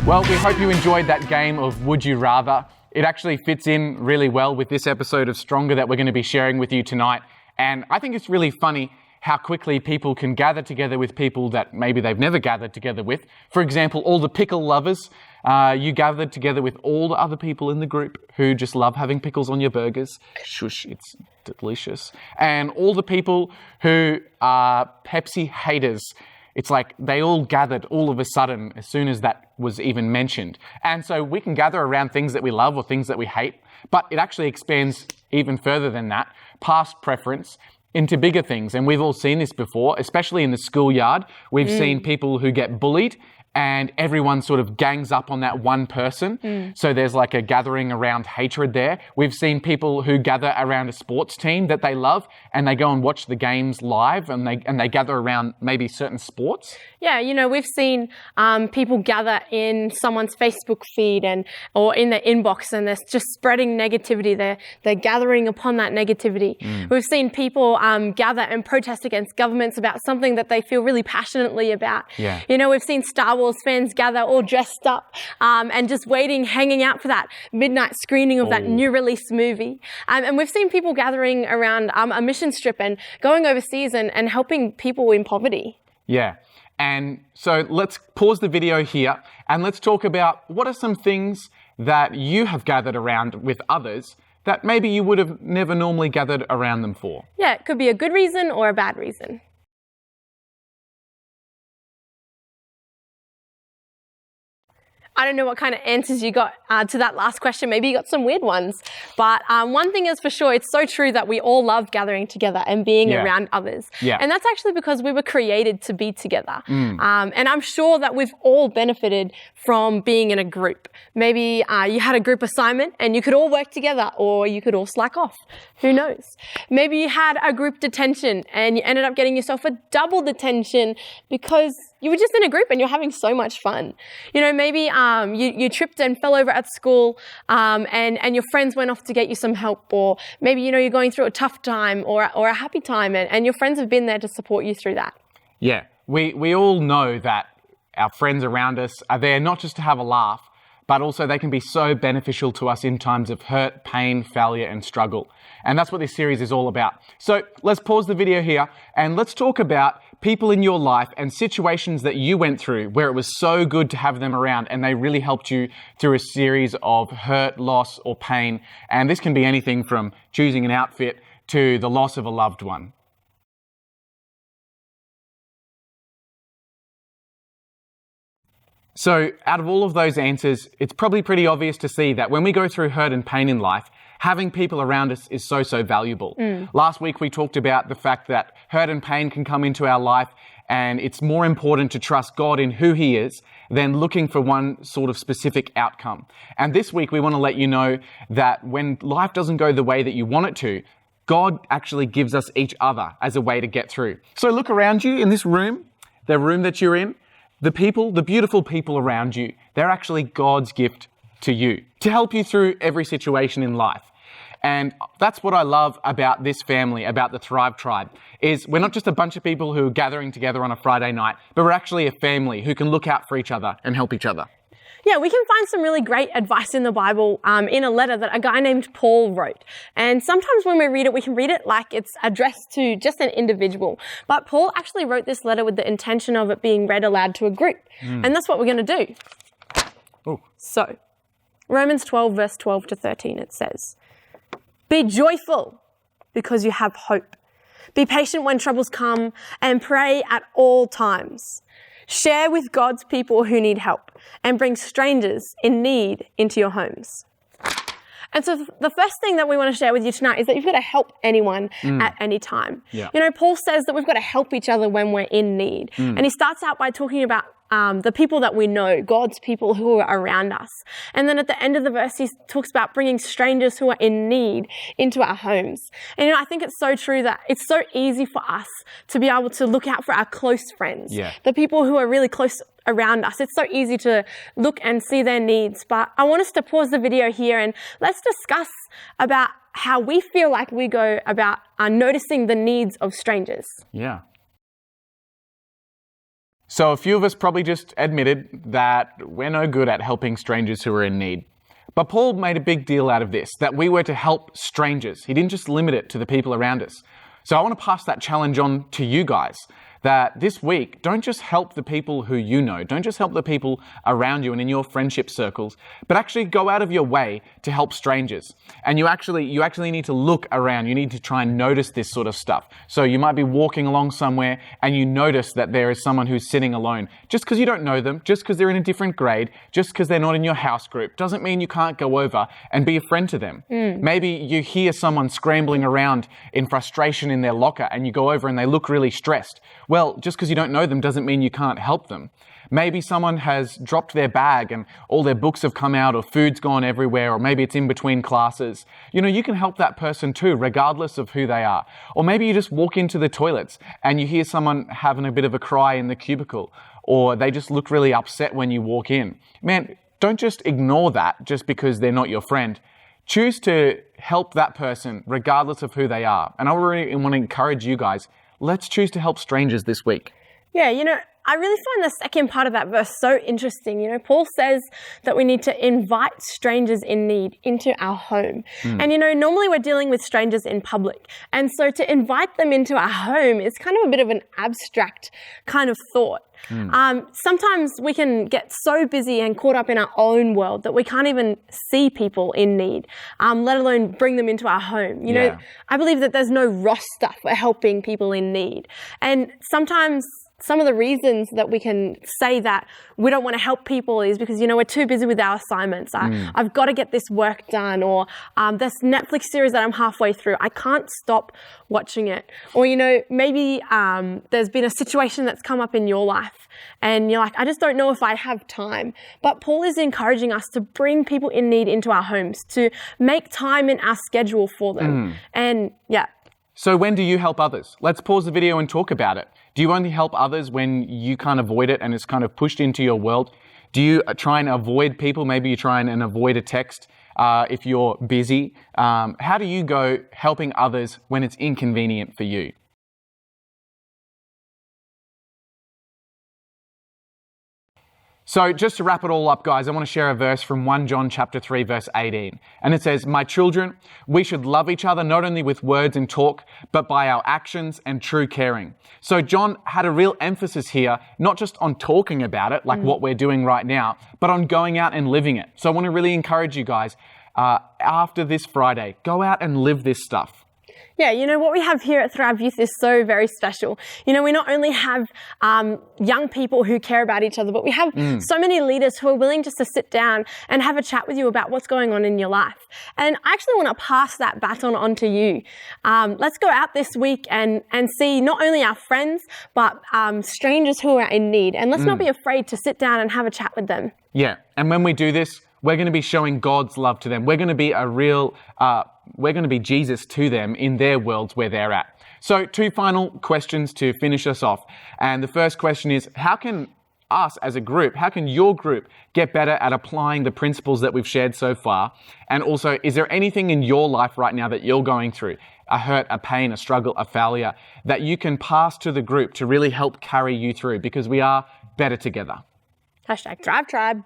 Well, we hope you enjoyed that game of Would You Rather. It actually fits in really well with this episode of Stronger that we're going to be sharing with you tonight. And I think it's really funny how quickly people can gather together with people that maybe they've never gathered together with. For example, all the pickle lovers, you gathered together with all the other people in the group who just love having pickles on your burgers. Shush, it's delicious. And all the people who are Pepsi haters. It's like they all gathered all of a sudden as soon as that was even mentioned. And so we can gather around things that we love or things that we hate, but it actually expands even further than that, past preference, into bigger things. And we've all seen this before, especially in the schoolyard. We've seen people who get bullied and everyone sort of gangs up on that one person. So there's like a gathering around hatred there. We've seen people who gather around a sports team that they love and they go and watch the games live and they gather around maybe certain sports. Yeah, you know, we've seen people gather in someone's Facebook feed or in their inbox and they're just spreading negativity. They're gathering upon that negativity. We've seen people gather and protest against governments about something that they feel really passionately about. Yeah. You know, we've seen Star Wars fans gather all dressed up and just waiting, hanging out for that midnight screening of that new release movie. And we've seen people gathering around a mission trip and going overseas and helping people in poverty. Yeah. And so let's pause the video here and let's talk about what are some things that you have gathered around with others that maybe you would have never normally gathered around them for. Yeah, it could be a good reason or a bad reason. I don't know what kind of answers you got to that last question. Maybe you got some weird ones. But one thing is for sure, it's so true that we all love gathering together and being around others. Yeah. And that's actually because we were created to be together. And I'm sure that we've all benefited from being in a group. Maybe you had a group assignment and you could all work together or you could all slack off. Who knows? Maybe you had a group detention and you ended up getting yourself a double detention because you were just in a group and you're having so much fun. You know, maybe you tripped and fell over at school and your friends went off to get you some help, or maybe, you know, you're going through a tough time or a happy time and your friends have been there to support you through that. Yeah, we all know that our friends around us are there not just to have a laugh, but also they can be so beneficial to us in times of hurt, pain, failure, and struggle. And that's what this series is all about. So let's pause the video here and let's talk about people in your life and situations that you went through where it was so good to have them around and they really helped you through a series of hurt, loss, or pain. And this can be anything from choosing an outfit to the loss of a loved one. So out of all of those answers, it's probably pretty obvious to see that when we go through hurt and pain in life, having people around us is so valuable. Last week, we talked about the fact that hurt and pain can come into our life and it's more important to trust God in who He is than looking for one sort of specific outcome. And this week, we want to let you know that when life doesn't go the way that you want it to, God actually gives us each other as a way to get through. So look around you in this room, the room that you're in. The people, the beautiful people around you, they're actually God's gift to you to help you through every situation in life. And that's what I love about this family, about the Thrive Tribe, is we're not just a bunch of people who are gathering together on a Friday night, but we're actually a family who can look out for each other and help each other. Yeah, we can find some really great advice in the Bible in a letter that a guy named Paul wrote. And sometimes when we read it, we can read it like it's addressed to just an individual. But Paul actually wrote this letter with the intention of it being read aloud to a group. And that's what we're going to do. Oh. So, Romans 12, verse 12 to 13, it says, "Be joyful because you have hope. Be patient when troubles come and pray at all times. Share with God's people who need help and bring strangers in need into your homes." And so the first thing that we want to share with you tonight is that you've got to help anyone at any time. Yeah. You know, Paul says that we've got to help each other when we're in need. And he starts out by talking about the people that we know, God's people who are around us. And then at the end of the verse, he talks about bringing strangers who are in need into our homes. And, you know, I think it's so true that it's so easy for us to be able to look out for our close friends, the people who are really close around us. It's so easy to look and see their needs. But I want us to pause the video here and let's discuss about how we feel like we go about noticing the needs of strangers. Yeah. So a few of us probably just admitted that we're no good at helping strangers who are in need. But Paul made a big deal out of this, that we were to help strangers. He didn't just limit it to the people around us. So I want to pass that challenge on to you guys, that this week, don't just help the people who you know, don't just help the people around you and in your friendship circles, but actually go out of your way to help strangers. And you actually need to look around. You need to try and notice this sort of stuff. So you might be walking along somewhere and you notice that there is someone who's sitting alone. Just because you don't know them, just because they're in a different grade, just because they're not in your house group, doesn't mean you can't go over and be a friend to them. Maybe you hear someone scrambling around in frustration in their locker and you go over and they look really stressed. Well, just because you don't know them doesn't mean you can't help them. Maybe someone has dropped their bag and all their books have come out, or food's gone everywhere, or maybe it's in between classes. You can help that person too, regardless of who they are. Or maybe you just walk into the toilets and you hear someone having a bit of a cry in the cubicle, or they just look really upset when you walk in. Man, don't just ignore that just because they're not your friend. Choose to help that person regardless of who they are. And I really want to encourage you guys, let's choose to help strangers this week. Yeah, I really find the second part of that verse so interesting. Paul says that we need to invite strangers in need into our home. And, normally we're dealing with strangers in public. And so to invite them into our home is kind of a bit of an abstract kind of thought. Sometimes we can get so busy and caught up in our own world that we can't even see people in need, let alone bring them into our home. I believe that there's no roster for helping people in need. And sometimes some of the reasons that we can say that we don't want to help people is because, we're too busy with our assignments. I've got to get this work done, or this Netflix series that I'm halfway through, I can't stop watching it. Or, maybe there's been a situation that's come up in your life and you're like, I just don't know if I have time. But Paul is encouraging us to bring people in need into our homes, to make time in our schedule for them. And yeah. So when do you help others? Let's pause the video and talk about it. Do you only help others when you can't avoid it and it's kind of pushed into your world? Do you try and avoid people? Maybe you try and avoid a text if you're busy. How do you go helping others when it's inconvenient for you? So just to wrap it all up, guys, I want to share a verse from 1 John chapter 3, verse 18. And it says, "My children, we should love each other not only with words and talk, but by our actions and true caring." So John had a real emphasis here, not just on talking about it, like what we're doing right now, but on going out and living it. So I want to really encourage you guys, after this Friday, go out and live this stuff. Yeah, what we have here at Thrive Youth is so very special. We not only have young people who care about each other, but we have so many leaders who are willing just to sit down and have a chat with you about what's going on in your life. And I actually want to pass that baton on to you. Let's go out this week and see not only our friends, but strangers who are in need. And let's not be afraid to sit down and have a chat with them. Yeah, and when we do this, we're going to be showing God's love to them. We're going to be we're going to be Jesus to them in their worlds where they're at. So 2 final questions to finish us off. And the first question is, how can us as a group, how can your group get better at applying the principles that we've shared so far? And also, is there anything in your life right now that you're going through, a hurt, a pain, a struggle, a failure, that you can pass to the group to really help carry you through? Because we are better together. #ThriveTribe.